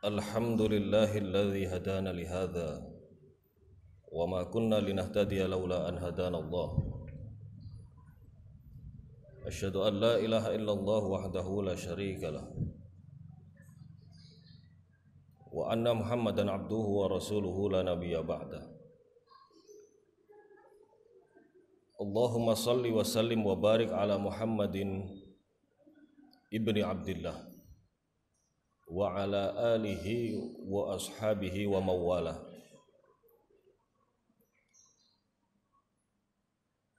Alhamdulillahilladzi hadana lihadza wa ma kunna linahtadiya laula an hadana Allah. Asyhadu an la ilaha illallah wahdahu la syarika lah wa anna Muhammadan abduhu wa rasuluhu la nabiyya ba'da. Allahumma salli wa sallim wa barik ala Muhammadin ibni Abdillah wa ala alihi wa ashabihi wa mawala.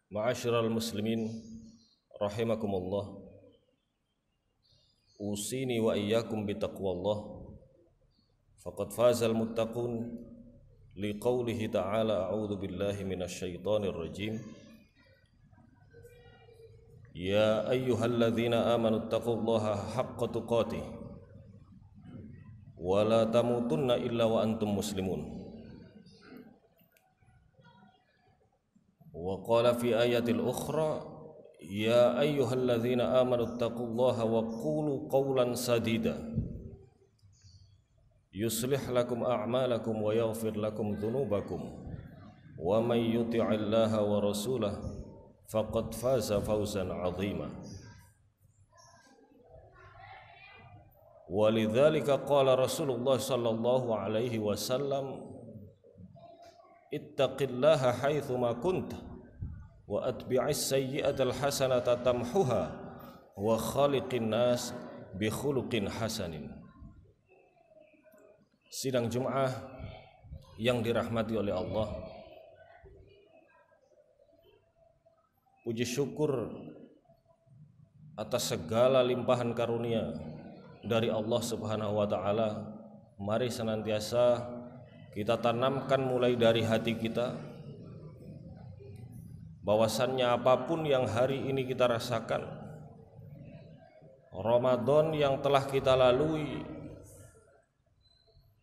Ma'asyiral muslimin rahimakumullah, usini wa iyyakum bitaqwallah. Faqad fazal muttaqun liqaulihi ta'ala a'udzu billahi minasyaitonir rajim. Ya ayyuhalladzina amanu taqullaha haqqa tuqatih wa la tamutunna illa wa antum muslimun. Wa qala fi ayatil ukhra ya ayyuhalladzina amanu taqullaha wa qulu qawlan sadida yuslih lakum a'malakum wa yaghfir lakum dhunubakum wa may yuti'illaha wa rasulahu faqad faza fawzan 'azima. Walidzalika qala Rasulullah sallallahu alaihi wasallam ittaqillaha haitsu ma kunta wa atbi'is sayyi'atal hasanata tamhuha wa khaliqin nas bi khuluqin hasanin. Sidang Jumat yang dirahmati oleh Allah, puji syukur atas segala limpahan karunia dari Allah Subhanahu wa taala. Mari senantiasa kita tanamkan mulai dari hati kita bahwasannya apapun yang hari ini kita rasakan, Ramadan yang telah kita lalui,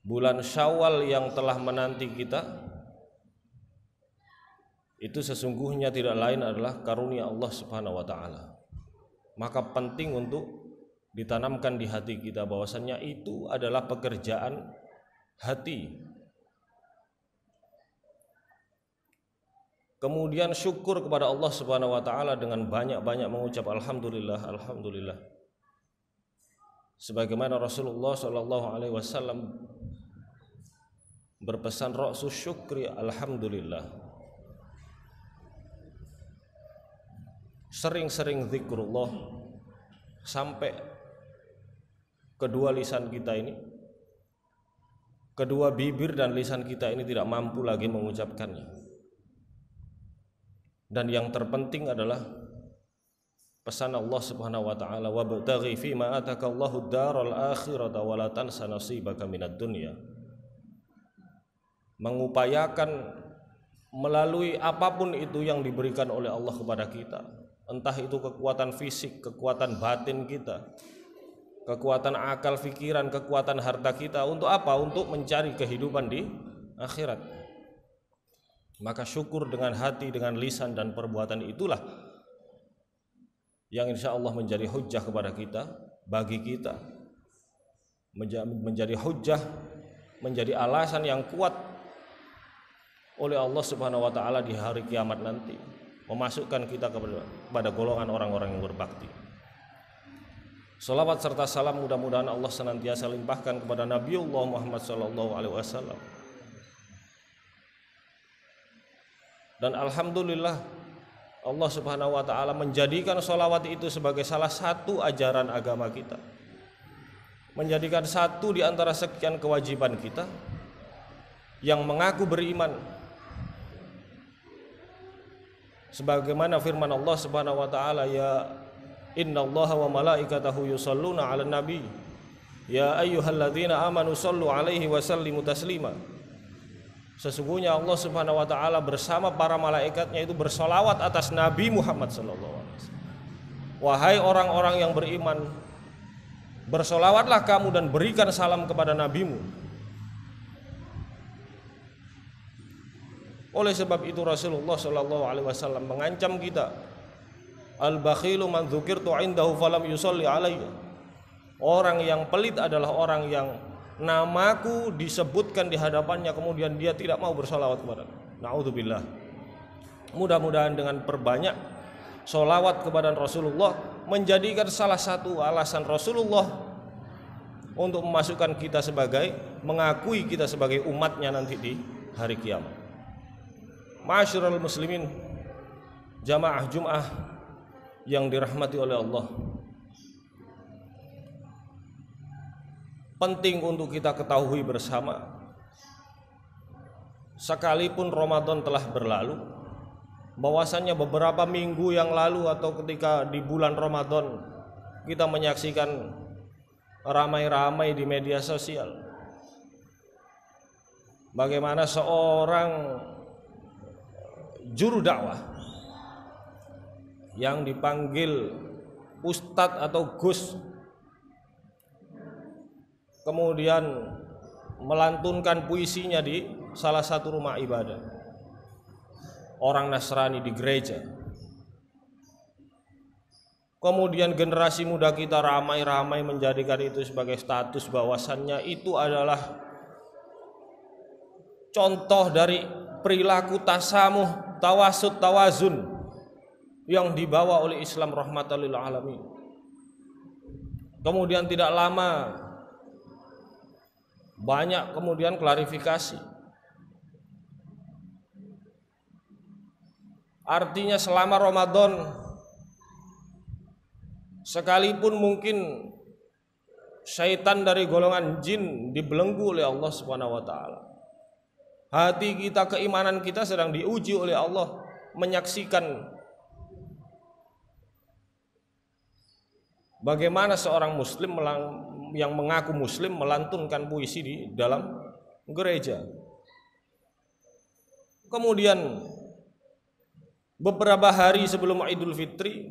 bulan Syawal yang telah menanti kita, itu sesungguhnya tidak lain adalah karunia Allah Subhanahu wa taala. Maka penting untuk ditanamkan di hati kita bahwasannya itu adalah pekerjaan hati. Kemudian syukur kepada Allah Subhanahu wa taala dengan banyak-banyak mengucap alhamdulillah, alhamdulillah. Sebagaimana Rasulullah sallallahu alaihi wasallam berpesan ra'sus syukri alhamdulillah. Sering-sering zikrullah sampai kedua lisan kita ini, kedua bibir dan lisan kita ini tidak mampu lagi mengucapkannya. Dan yang terpenting adalah pesan Allah Subhanahu wa taala, wabtaghi fima atakallahu ad-daral akhirata wa la tansa nasibaka minad dunya. Mengupayakan melalui apapun itu yang diberikan oleh Allah kepada kita, entah itu kekuatan fisik, kekuatan batin kita, kekuatan akal pikiran, kekuatan harta kita, untuk apa? Untuk mencari kehidupan di akhirat. Maka syukur dengan hati, dengan lisan dan perbuatan itulah yang insya Allah menjadi hujjah kepada kita, bagi kita, menjadi hujjah, menjadi alasan yang kuat oleh Allah Subhanahu wa taala di hari kiamat nanti, memasukkan kita kepada golongan orang-orang yang berbakti. Salawat serta salam mudah-mudahan Allah senantiasa limpahkan kepada Nabiullah Muhammad sallallahu alaihi wasallam. Dan alhamdulillah Allah Subhanahu wa taala menjadikan sholawat itu sebagai salah satu ajaran agama kita, menjadikan satu di antara sekian kewajiban kita yang mengaku beriman. Sebagaimana firman Allah Subhanahu wa taala, ya innallaha wa malaikatahu yusholluna 'alan nabi ya ayyuhalladzina amanu shollu 'alaihi wa sallimu taslima. Sesungguhnya Allah Subhanahu wa taala bersama para malaikatnya itu bersolawat atas Nabi Muhammad sallallahu alaihi wasallam. Wahai orang-orang yang beriman, bersolawatlah kamu dan berikan salam kepada nabimu. Oleh sebab itu Rasulullah sallallahu alaihi wasallam mengancam kita, al-bakhilu man dzukirtu indahu falam yusolli alayya. Orang yang pelit adalah orang yang namaku disebutkan di hadapannya, kemudian dia tidak mau bersolawat kepada aku. Na'udzubillah. Mudah-mudahan dengan perbanyak solawat kepada Rasulullah menjadikan salah satu alasan Rasulullah untuk memasukkan kita sebagai, mengakui kita sebagai umatnya nanti di hari kiamat. Ma'asyiral muslimin, jamaah Jum'ah yang dirahmati oleh Allah, penting untuk kita ketahui bersama, sekalipun Ramadan telah berlalu, bahwasannya beberapa minggu yang lalu atau ketika di bulan Ramadan kita menyaksikan ramai-ramai di media sosial bagaimana seorang juru dakwah yang dipanggil Ustadz atau Gus kemudian melantunkan puisinya di salah satu rumah ibadah orang Nasrani di gereja. Kemudian generasi muda kita ramai-ramai menjadikan itu sebagai status, bahwasannya itu adalah contoh dari perilaku tasamuh, tawasud, tawazun yang dibawa oleh Islam rahmatan lil alamin. Kemudian tidak lama banyak kemudian klarifikasi. Artinya selama Ramadan, sekalipun mungkin syaitan dari golongan jin dibelenggu oleh Allah Subhanahu wa taala, hati kita, keimanan kita sedang diuji oleh Allah, menyaksikan bagaimana seorang muslim yang mengaku muslim melantunkan puisi di dalam gereja. Kemudian beberapa hari sebelum Idul Fitri,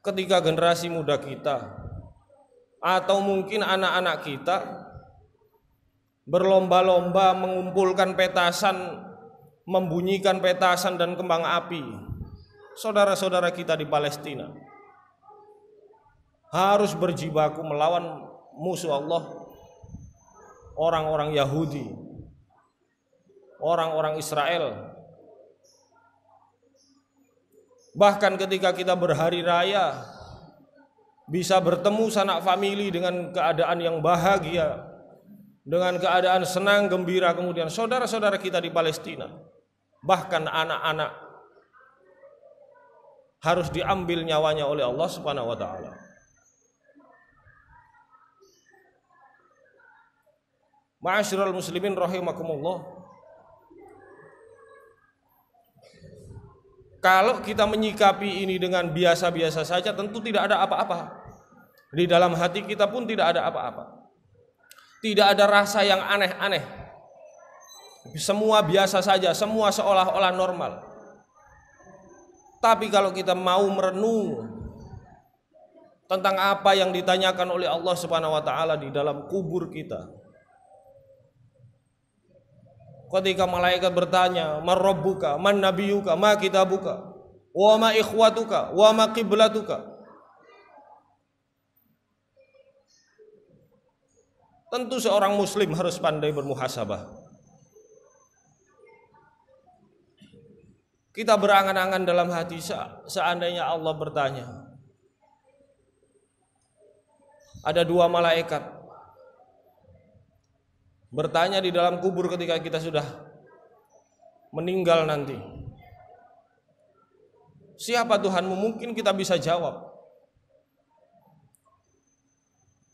ketika generasi muda kita atau mungkin anak-anak kita berlomba-lomba mengumpulkan petasan, membunyikan petasan dan kembang api, saudara-saudara kita di Palestina harus berjibaku melawan musuh Allah, orang-orang Yahudi, orang-orang Israel. Bahkan ketika kita berhari raya bisa bertemu sanak famili dengan keadaan yang bahagia, dengan keadaan senang gembira, kemudian saudara-saudara kita di Palestina, bahkan anak-anak harus diambil nyawanya oleh Allah Subhanahu wa taala. Ma'asyiral muslimin rahimakumullah, kalau kita menyikapi ini dengan biasa-biasa saja, tentu tidak ada apa-apa. Di dalam hati kita pun tidak ada apa-apa. Tidak ada rasa yang aneh-aneh. Semua biasa saja, semua seolah-olah normal. Tapi kalau kita mau merenung tentang apa yang ditanyakan oleh Allah Subhanahu wa taala di dalam kubur kita, ketika malaikat bertanya, "Man rabbuka, man nabiyuka, ma kitabuka, wa ma ikhwatuka, wa ma qiblatuka?" Tentu seorang muslim harus pandai bermuhasabah. Kita berangan-angan dalam hati, seandainya Allah bertanya, ada dua malaikat bertanya di dalam kubur ketika kita sudah meninggal nanti, siapa Tuhanmu? Mungkin kita bisa jawab.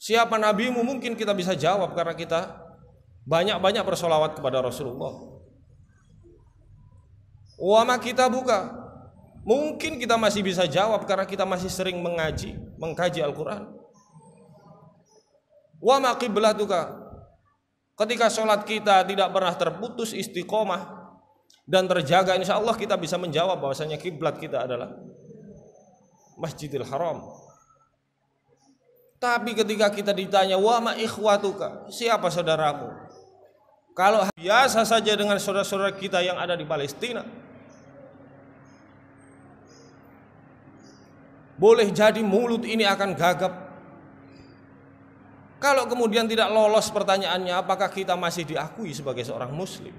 Siapa nabimu? Mungkin kita bisa jawab karena kita banyak-banyak bersolawat kepada Rasulullah. Wa ma kitabuka? Mungkin kita masih bisa jawab karena kita masih sering mengkaji Al-Quran. Wa ma qiblatuka? Ketika sholat kita tidak pernah terputus, istiqomah dan terjaga, insya Allah kita bisa menjawab bahwasanya kiblat kita adalah Masjidil Haram. Tapi ketika kita ditanya, wa ma ikhwatuka, siapa saudaramu? Kalau biasa saja dengan saudara-saudara kita yang ada di Palestina, boleh jadi mulut ini akan gagap. Kalau kemudian tidak lolos pertanyaannya, apakah kita masih diakui sebagai seorang muslim?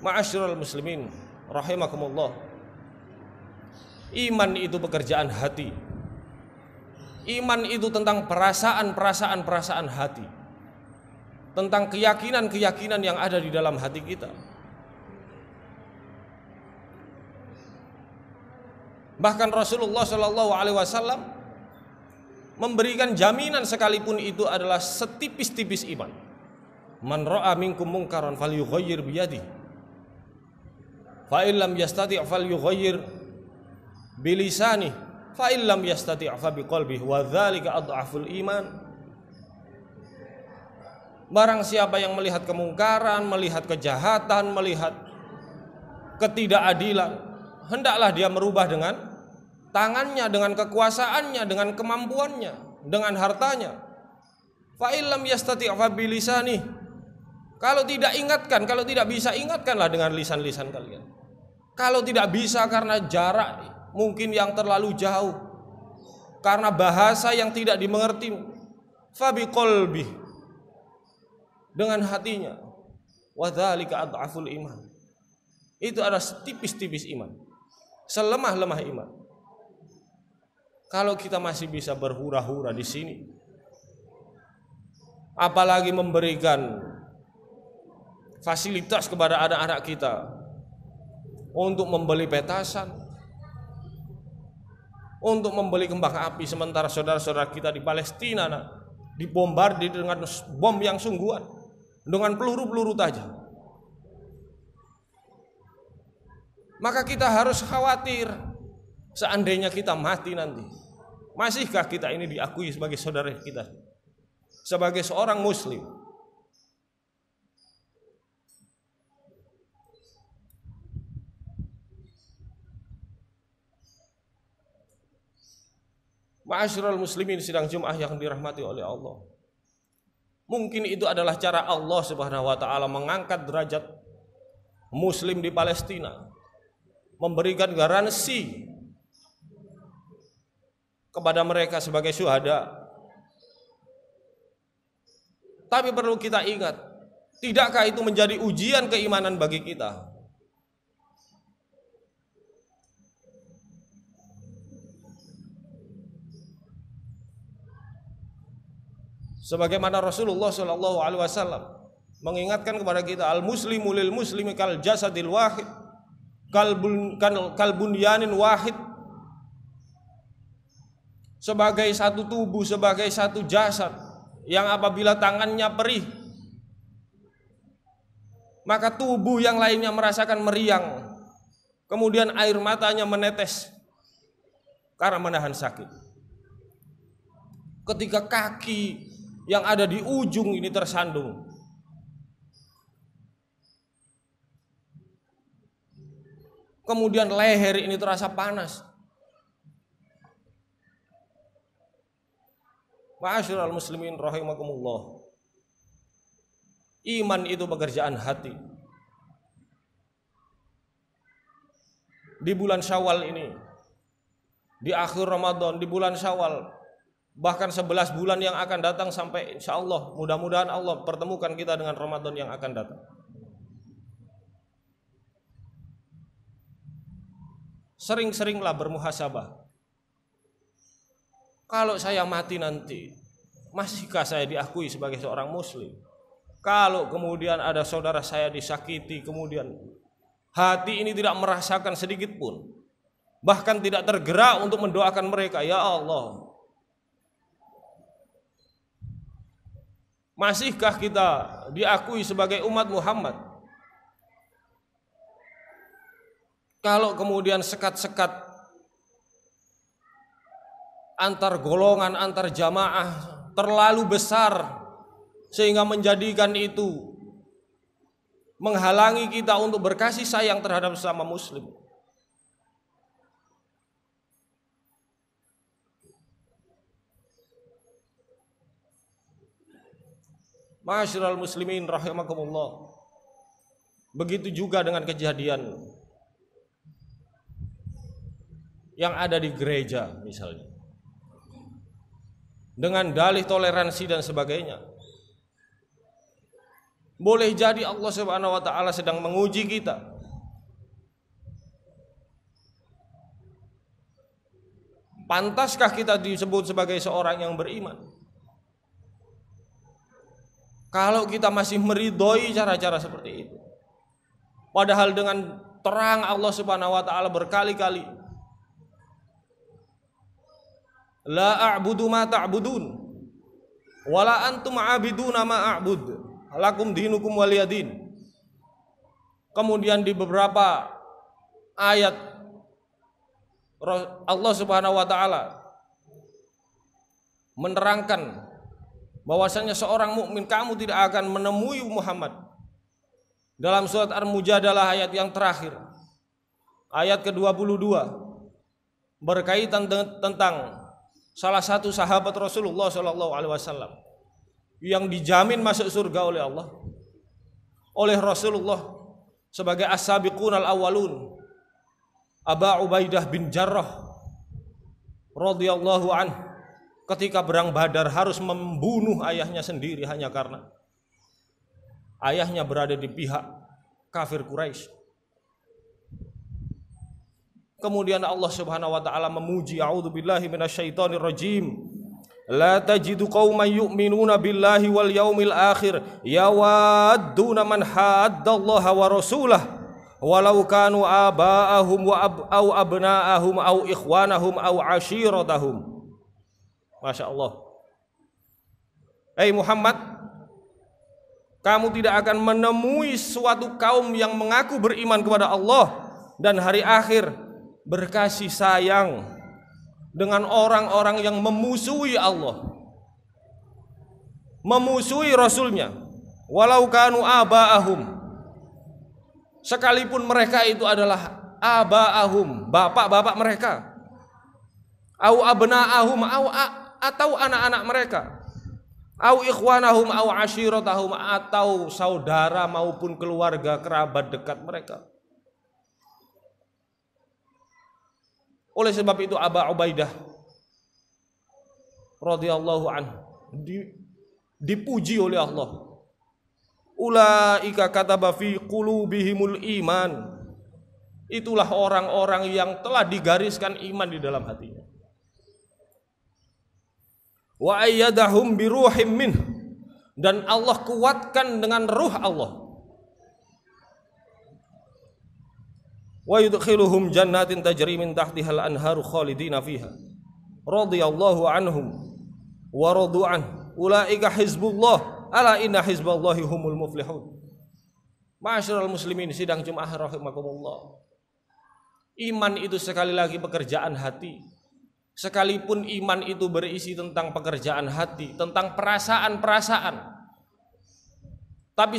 Ma'asyiral muslimin rahimakumullah. Iman itu pekerjaan hati. Iman itu tentang perasaan hati. Tentang keyakinan yang ada di dalam hati kita. Bahkan Rasulullah Shallallahu Alaihi Wasallam memberikan jaminan sekalipun itu adalah setipis-tipis iman. Man ra'a minkum munkaran falyughayyir biyadihi, fa illam yastati' falyughayyir bilisanihi, fa illam yastati' fa biqalbihi, wa dzalika adhaful iman. Barang siapa yang melihat kemungkaran, melihat kejahatan, melihat ketidakadilan, hendaklah dia merubah dengan tangannya, dengan kekuasaannya, dengan kemampuannya, dengan hartanya. Fa illam yastati' fa bilisanihi. Kalau tidak ingatkan, kalau tidak bisa ingatkanlah dengan lisan-lisan kalian. Kalau tidak bisa karena jarak mungkin yang terlalu jauh, karena bahasa yang tidak dimengerti, fa biqalbi, dengan hatinya. Wa dzalika adhaful iman. Itu adalah setipis-tipis iman, selemah-lemah iman. Kalau kita masih bisa berhura-hura di sini, apalagi memberikan fasilitas kepada anak-anak kita untuk membeli petasan, untuk membeli kembang api, sementara saudara-saudara kita di Palestina dibombardir dengan bom yang sungguhan, dengan peluru-peluru tajam. Maka kita harus khawatir, seandainya kita mati nanti, masihkah kita ini diakui sebagai saudara kita, sebagai seorang muslim? Ma'asyiral muslimin sidang Jumat yang dirahmati oleh Allah. Mungkin itu adalah cara Allah Subhanahu wa taala mengangkat derajat muslim di Palestina, memberikan garansi kepada mereka sebagai syuhada. Tapi perlu kita ingat, tidakkah itu menjadi ujian keimanan bagi kita? Sebagaimana Rasulullah Shallallahu Alaihi Wasallam mengingatkan kepada kita, al muslimu lil muslimi kal jasadil wahid, kal bunyanin wahid. Sebagai satu tubuh, sebagai satu jasad yang apabila tangannya perih, maka tubuh yang lainnya merasakan meriang, kemudian air matanya menetes karena menahan sakit. Ketika kaki yang ada di ujung ini tersandung, kemudian leher ini terasa panas. Ma'asyiral muslimin rahimakumullah. Iman itu pekerjaan hati. Di bulan Syawal ini, di akhir Ramadan, di bulan Syawal, bahkan 11 bulan yang akan datang sampai insya Allah, mudah-mudahan Allah pertemukan kita dengan Ramadan yang akan datang. Sering-seringlah bermuhasabah. Kalau saya mati nanti, masihkah saya diakui sebagai seorang muslim? Kalau kemudian ada saudara saya disakiti, kemudian hati ini tidak merasakan sedikit pun, bahkan tidak tergerak untuk mendoakan mereka, ya Allah, masihkah kita diakui sebagai umat Muhammad? Kalau kemudian sekat-sekat antar golongan, antar jamaah terlalu besar sehingga menjadikan itu menghalangi kita untuk berkasih sayang terhadap sesama muslim. Ma'asyiral muslimin rahimakumullah. Begitu juga dengan kejadian yang ada di gereja misalnya. dengan dalih toleransi dan sebagainya. Boleh jadi Allah Subhanahu wa taala sedang menguji kita. Pantaskah kita disebut sebagai seorang yang beriman? Kalau kita masih meridhoi cara-cara seperti itu. Padahal dengan terang Allah Subhanahu wa taala berkali-kali, la a'budu ma ta'budun wala antum 'abiduna ma a'bud lakum dinukum waliyadin. Kemudian di beberapa ayat Allah Subhanahu wa taala menerangkan bahwasanya seorang mukmin, kamu tidak akan menemui Muhammad. Dalam surat Al-Mujadalah ayat yang terakhir, ayat ke-22, berkaitan tentang salah satu sahabat Rasulullah SAW yang dijamin masuk surga oleh Allah, oleh Rasulullah sebagai as-sabiqun al-awwalun, Aba Ubaidah bin Jarrah radhiyallahu anhu, ketika perang Badar harus membunuh ayahnya sendiri hanya karena ayahnya berada di pihak kafir Quraisy. Kemudian Allah Subhanahu wa taala memuji, a'udzubillahi minasyaitonir rajim, la tajidu qauman yu'minuna billahi wal yaumil akhir yawadduna man haddallaha wa rasulahu walau kanu aba'ahum au abna'ahum au ikhwanahum au ashiratahum. Masya Allah. Hai Muhammad, kamu tidak akan menemui suatu kaum yang mengaku beriman kepada Allah dan hari akhir, berkasih sayang dengan orang-orang yang memusuhi Allah, memusuhi Rasulnya, walau kanu aba'ahum, sekalipun mereka itu adalah aba'ahum, bapak-bapak mereka, au abna'ahum, atau anak-anak mereka, au ikhwanahum, au ashiratahum, atau saudara maupun keluarga kerabat dekat mereka. Oleh sebab itu Aba Ubaidah radhiyallahu anhu dipuji oleh Allah. Ulaika kataba fi qulubihimul iman. Itulah orang-orang yang telah digariskan iman di dalam hatinya. Wa ayyadahum bi ruhim min, dan Allah kuatkan dengan ruh Allah. Wa yudkhiluhum jannatin tajri min tahtihal anharu khalidina fiha radhiyallahu anhum wa radu an ulaika hizbullah ala inna hizballahi humul muflihun. Ma'asyiral muslimin sidang Jumat rahimakumullah. Iman itu sekali lagi pekerjaan hati. Sekalipun iman itu berisi tentang pekerjaan hati, tentang perasaan-perasaan, tapi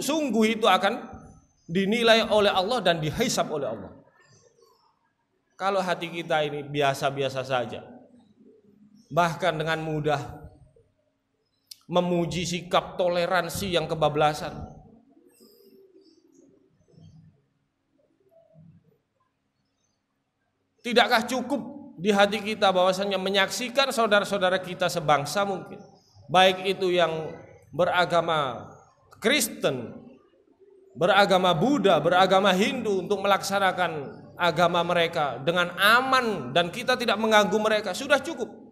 sungguh itu akan dinilai oleh Allah dan dihisab oleh Allah. Kalau hati kita ini biasa-biasa saja, bahkan dengan mudah memuji sikap toleransi yang kebablasan, tidakkah cukup di hati kita bahwasanya menyaksikan saudara-saudara kita sebangsa mungkin, baik itu yang beragama Kristen, beragama Buddha, beragama Hindu, untuk melaksanakan agama mereka dengan aman dan kita tidak mengganggu mereka, sudah cukup.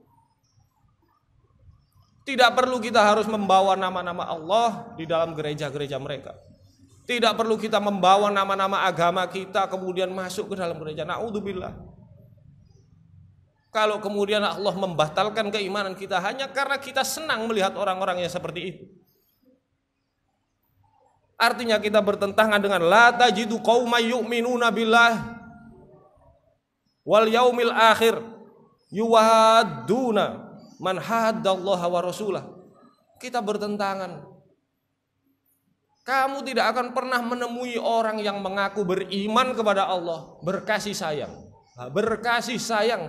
Tidak perlu kita harus membawa nama-nama Allah di dalam gereja-gereja mereka. Tidak perlu kita membawa nama-nama agama kita kemudian masuk ke dalam gereja. Na'udzubillah. Kalau kemudian Allah membatalkan keimanan kita hanya karena kita senang melihat orang-orang yang seperti itu, artinya kita bertentangan dengan la tajidu qauman yu'minuna billah wal yaumil akhir yuwadduna man haddallaha wa rasulah. Kita bertentangan. Kamu tidak akan pernah menemui orang yang mengaku beriman kepada Allah, berkasih sayang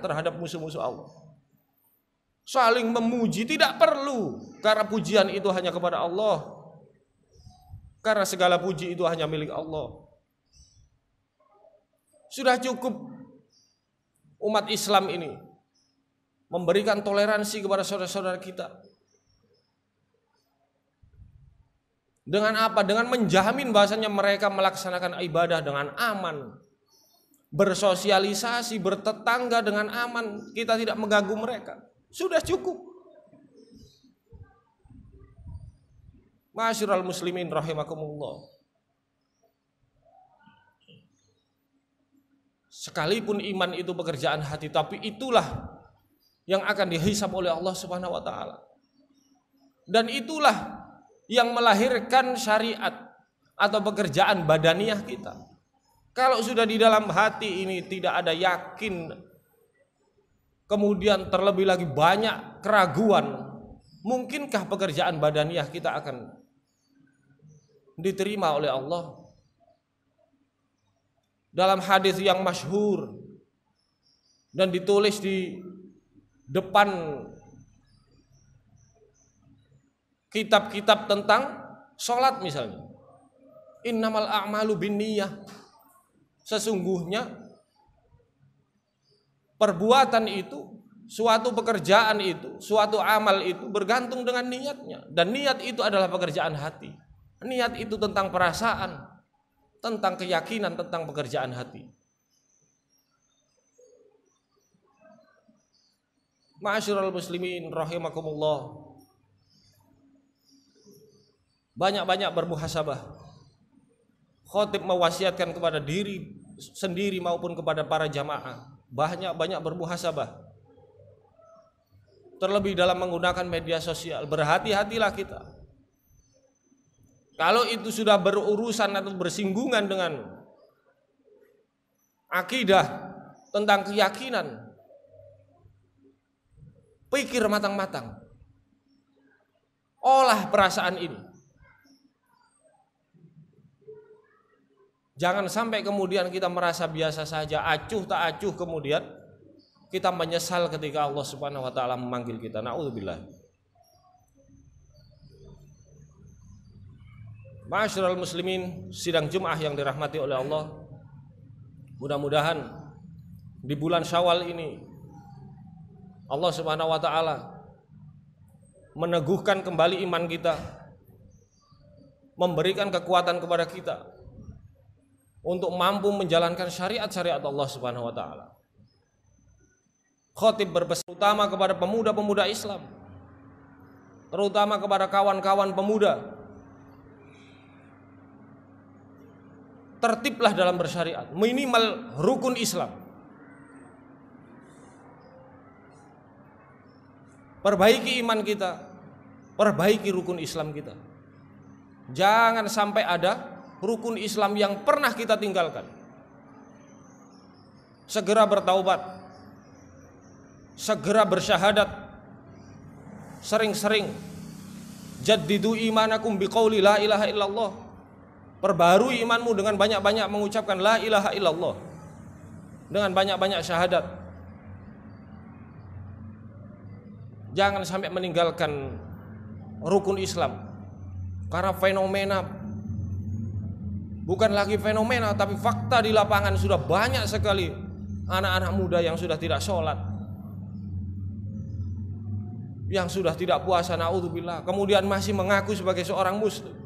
terhadap musuh-musuh Allah, saling memuji. Tidak perlu, karena pujian itu hanya kepada Allah, karena segala puji itu hanya milik Allah. Sudah cukup umat Islam ini memberikan toleransi kepada saudara-saudara kita. Dengan apa? Dengan menjamin bahasanya mereka melaksanakan ibadah dengan aman, bersosialisasi, bertetangga dengan aman, kita tidak mengganggu mereka. Sudah cukup. Ma'asyiral muslimin rahimakumullah. Sekalipun iman itu pekerjaan hati, tapi itulah yang akan dihisab oleh Allah Subhanahu wa taala. Dan itulah yang melahirkan syariat atau pekerjaan badaniah kita. Kalau sudah di dalam hati ini tidak ada yakin, kemudian terlebih lagi banyak keraguan, mungkinkah pekerjaan badaniah kita akan diterima oleh Allah? Dalam hadis yang masyhur dan ditulis di depan kitab-kitab tentang sholat misalnya, innamal a'malu binniyah, sesungguhnya perbuatan itu, suatu pekerjaan itu, suatu amal itu bergantung dengan niatnya, dan niat itu adalah pekerjaan hati. Niat itu tentang perasaan, tentang keyakinan, tentang pekerjaan hati. Ma'asyiral muslimin rahimakumullah, banyak-banyak bermuhasabah. Khatib mewasiatkan kepada diri sendiri maupun kepada para jamaah, banyak-banyak bermuhasabah. Terlebih dalam menggunakan media sosial, berhati-hatilah kita. Kalau itu sudah berurusan atau bersinggungan dengan akidah, tentang keyakinan, pikir matang-matang, olah perasaan ini. Jangan sampai kemudian kita merasa biasa saja, acuh tak acuh, kemudian kita menyesal ketika Allah Subhanahu wa taala memanggil kita. Na'udzubillah. Ma'asyiral muslimin, sidang Jumat yang dirahmati oleh Allah, mudah-mudahan di bulan Syawal ini Allah Subhanahu wa taala meneguhkan kembali iman kita, memberikan kekuatan kepada kita untuk mampu menjalankan syariat-syariat Allah Subhanahu wa taala. Khatib berpesan utama kepada pemuda-pemuda Islam, terutama kepada kawan-kawan pemuda, tertiblah dalam bersyariat, minimal rukun Islam. Perbaiki iman kita, perbaiki rukun Islam kita. Jangan sampai ada rukun Islam yang pernah kita tinggalkan. Segera bertaubat, segera bersyahadat, sering-sering jaddidu imanakum biqauli la ilaha illallah. Perbarui imanmu dengan banyak-banyak mengucapkan la ilaha illallah, dengan banyak-banyak syahadat. Jangan sampai meninggalkan rukun Islam karena fenomena, bukan lagi fenomena tapi fakta di lapangan, sudah banyak sekali anak-anak muda yang sudah tidak sholat, yang sudah tidak puasa, na'udzubillah, kemudian masih mengaku sebagai seorang muslim.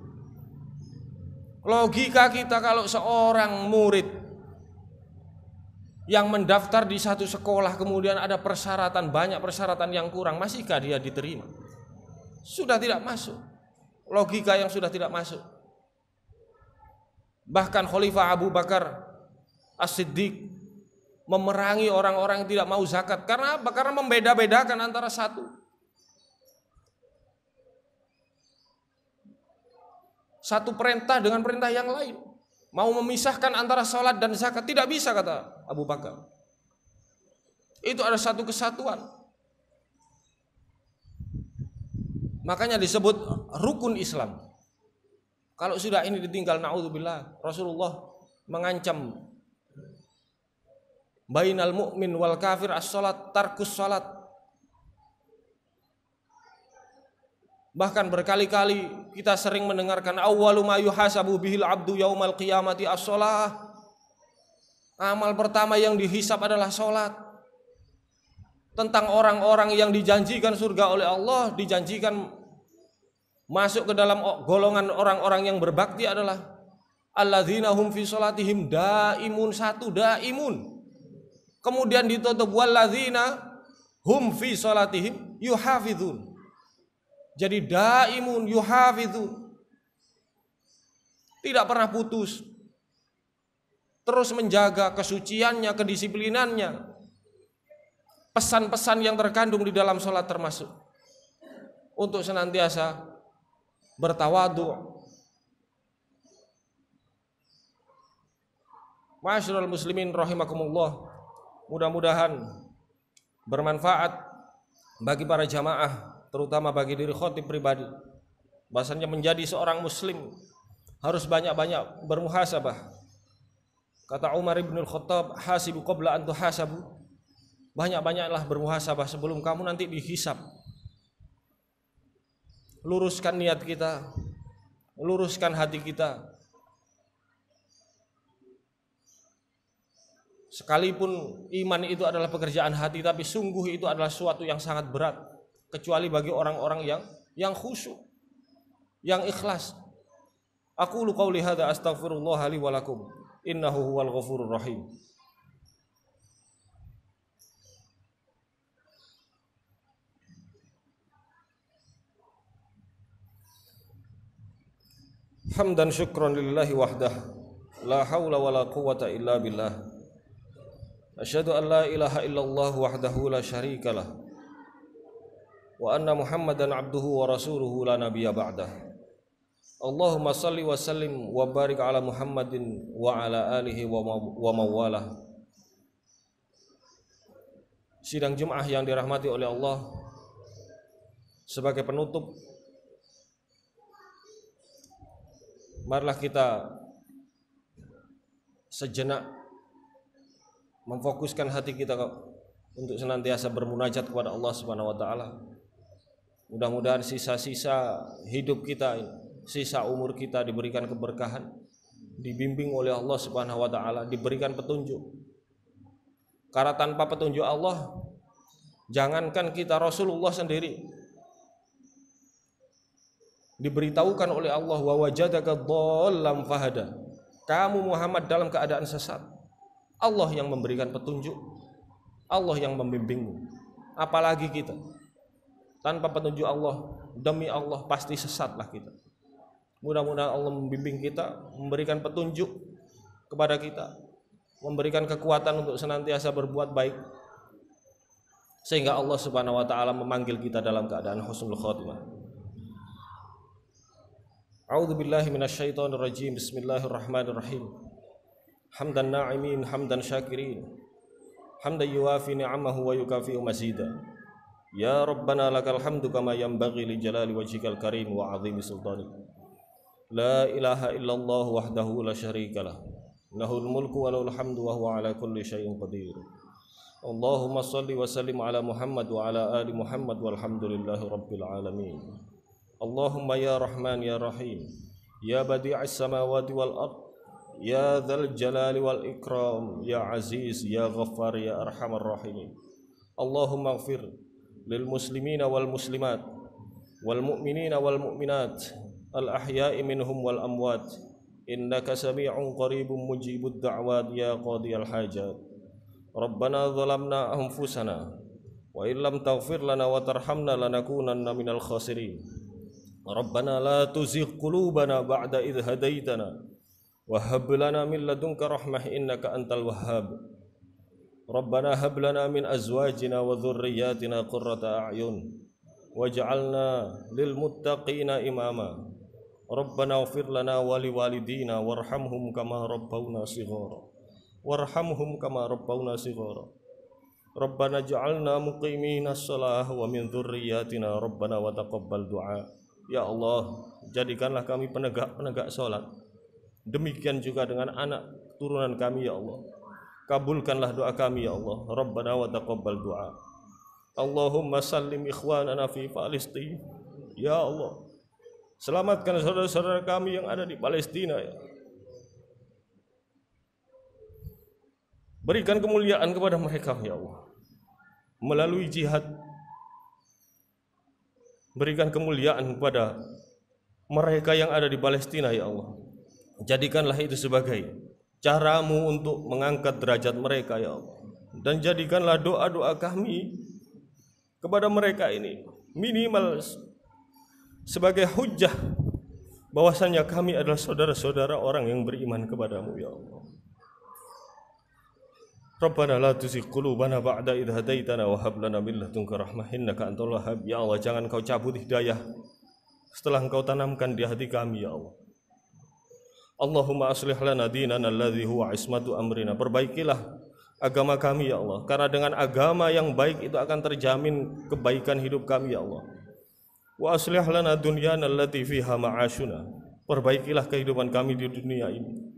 Logika kita, kalau seorang murid yang mendaftar di satu sekolah kemudian ada persyaratan, banyak persyaratan yang kurang, masihkah dia diterima? Sudah tidak masuk. Logika yang sudah tidak masuk. Bahkan Khalifah Abu Bakar As-Siddiq memerangi orang-orang yang tidak mau zakat. Karena apa? Karena membeda-bedakan antara satu perintah dengan perintah yang lain. Mau memisahkan antara salat dan zakat, tidak bisa, kata Abu Bakar. Itu ada satu kesatuan. Makanya disebut rukun Islam. Kalau sudah ini ditinggal, na'udzubillah, Rasulullah mengancam bainal mu'min wal kafir as-salat, tarkus salat. Bahkan berkali-kali kita sering mendengarkan awwalu ma yuhasabu bihil abdu yaumal qiyamati as-salah. Amal pertama yang dihisab adalah salat. tentang orang-orang yang dijanjikan surga oleh Allah, dijanjikan masuk ke dalam golongan orang-orang yang berbakti adalah alladzina hum fi sholatihim daimun, satu daimun. Kemudian ditutup walladzina hum fi sholatihim yuhafizun. Jadi daimun yuhafizun, tidak pernah putus, terus menjaga kesuciannya, kedisiplinannya. Pesan-pesan yang terkandung di dalam sholat termasuk untuk senantiasa bertawadu. Ma'asyiral muslimin rahimakumullah, mudah-mudahan bermanfaat bagi para jamaah, terutama bagi diri khatib pribadi. Bahasanya menjadi seorang muslim harus banyak-banyak bermuhasabah. Kata Umar ibn al-Khattab, hasibu qabla an tuhasabu. Banyak-banyaklah bermuhasabah sebelum kamu nanti dihisab. Luruskan niat kita, luruskan hati kita. Sekalipun iman itu adalah pekerjaan hati, tapi sungguh itu adalah suatu yang sangat berat, kecuali bagi orang-orang yang khusyuk, yang ikhlas. Aqulu qauli hadza astaghfirullah li wa lakum innahu huwal ghafurur rahim. Hamdan syukran lillahi wahdah, la hawla wa la quwwata illa billah. Asyhadu an la ilaha illallah wahdahu la syarikalah, wa anna Muhammadan abduhu wa rasuluhu la nabiyya ba'dah. Allahumma salli wa sallim wa barik ala Muhammadin wa ala alihi wa mawalah. Sidang Jumat yang dirahmati oleh Allah, sebagai penutup, marilah kita sejenak memfokuskan hati kita untuk senantiasa bermunajat kepada Allah Subhanahu wa taala. Mudah-mudahan sisa-sisa hidup kita, sisa umur kita diberikan keberkahan, dibimbing oleh Allah Subhanahu wa taala, diberikan petunjuk. Karena tanpa petunjuk Allah, jangankan kita, Rasulullah sendiri diberitahukan oleh Allah, wa wajadaka dhallam fahada. Kamu Muhammad dalam keadaan sesat, Allah yang memberikan petunjuk, Allah yang membimbingmu. Apalagi kita tanpa petunjuk Allah, demi Allah pasti sesatlah kita. Mudah-mudahan Allah membimbing kita, memberikan petunjuk kepada kita, memberikan kekuatan untuk senantiasa berbuat baik, sehingga Allah Subhanahu wa taala memanggil kita dalam keadaan husnul khotimah. A'udzu billahi minasyaitonir rajim. Bismillahirrahmanirrahim. Hamdan na'imin, hamdan syakirin, hamdan yuwafi ni'amahu wa yukafi'u mazida. Ya Rabbana lakal hamdu kama yanbaghi li jalali wajhikal karim wa 'azimi sultanik. La ilaha illallah wahdahu la syarikalah, lahul mulku wa lahul hamdu wa huwa 'ala kulli syai'in qadir. Allahumma shalli wa sallim ala Muhammad wa ala ali Muhammad walhamdulillahi rabbil alamin. Allahumma ya Rahman ya Rahim, ya badi'as samawati wal ard, ya dzal jalali wal ikram, ya aziz ya ghaffar ya arhamar rahimin. Allahumma ighfir lil muslimina wal muslimat wal mu'minina wal mu'minat al ahya'i minhum wal amwat, innaka sami'un qaribun mujibud da'wat ya qadiyal hajat. Rabbana zalamna anfusana wa illam taghfir lana wa tarhamna lanakunanna minal khasirin. Rabbana la tuzigh qulubana ba'da idh hadaitana wa hab lana min ladunka rahmah innaka antal wahhab. Rabbana hab lana min azwajina wa dhurriyyatina qurrata a'yun waj'alna lil muttaqina imama. Rabbana ighfir lana wa liwalidina warhamhum kama rabbawna shighara warhamhum kama rabbawna shighara. Rabbana ja'alna muqimina shalah wa min dhurriyyatina rabbana wa taqabbal du'a. Ya Allah, jadikanlah kami penegak-penegak salat. Demikian juga dengan anak turunan kami ya Allah. Kabulkanlah doa kami ya Allah. Rabbana wa taqabbal du'a. Allahumma sallim ikhwanana fi Palestin. Ya Allah, selamatkan saudara-saudara kami yang ada di Palestina ya. Berikan kemuliaan kepada mereka ya Allah. melalui jihad. Berikan kemuliaan kepada mereka yang ada di Palestina ya Allah. Jadikanlah itu sebagai caramu untuk mengangkat derajat mereka ya Allah. Dan jadikanlah doa-doa kami kepada mereka ini minimal sebagai hujjah bahwasanya kami adalah saudara-saudara orang yang beriman kepadamu ya Allah. Rabbana la tuzigh qulubana ba'da idh hadaitana wa hab lana min ladunka rahmah innaka antal wahhab. Ya Allah, jangan Kau cabut hidayah setelah Engkau tanamkan di hati kami ya Allah. Allahumma aslih lana dinana alladhi huwa ismatu amrina. Perbaikilah agama kami ya Allah, karena dengan agama yang baik itu akan terjamin kebaikan hidup kami ya Allah. Wa aslih lana dunyana allati fiha ma'ashuna. Perbaikilah kehidupan kami di dunia ini,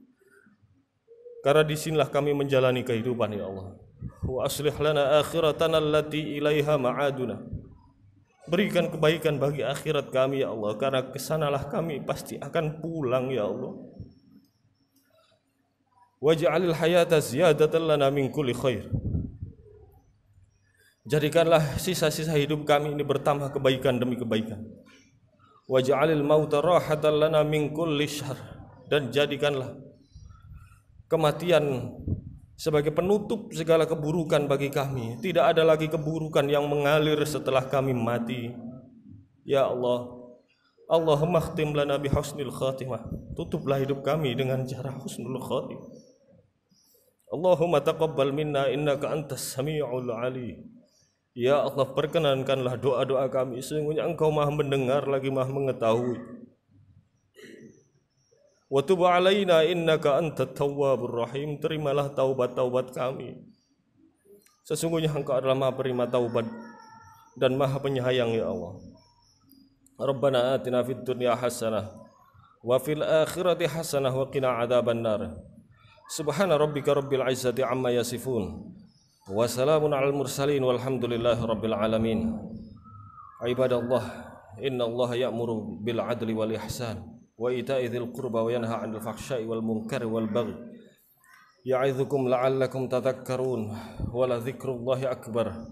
karena disinilah kami menjalani kehidupan ya Allah. Wa aslih lana akhiratana allati ilaiha ma'aduna. Berikan kebaikan bagi akhirat kami ya Allah, karena kesanalah kami pasti akan pulang ya Allah. Waj'alil hayata ziyadatan lana min kulli khair. Jadikanlah sisa-sisa hidup kami ini bertambah kebaikan demi kebaikan. Waj'alil mauta rahatan lana min kulli syarr. Dan jadikanlah kematian sebagai penutup segala keburukan bagi kami. Tidak ada lagi keburukan yang mengalir setelah kami mati. Ya Allah, Allahumma khtim lana bi husnil khatimah. Tutuplah hidup kami dengan cara husnul khatimah. Allahumma taqabbal minna innaka antas sami'ul alim. Ya Allah, perkenankanlah doa-doa kami, sesungguhnya Engkau Maha mendengar lagi Maha mengetahui. Wa tub alaina innaka antat tawwabur rahim. Terimalah taubat-taubat kami, sesungguhnya Engkau adalah Maha penerima taubat dan Maha penyayang ya Allah. Rabbana atina fid dunya hasanah wa fil akhirati hasanah wa qina adzaban nar. Subhana rabbika rabbil izzati amma yasifun wa salamun alal mursalin walhamdulillahi rabbil alamin. Ibadallah, innallaha ya'muru bil adli wal ihsan wa ita'i dzil qurba wa yanha 'anil fahsya'i wal munkari wal baghi ya'idzukum la'allakum tadhakkarun wa la dzikrullahi akbar.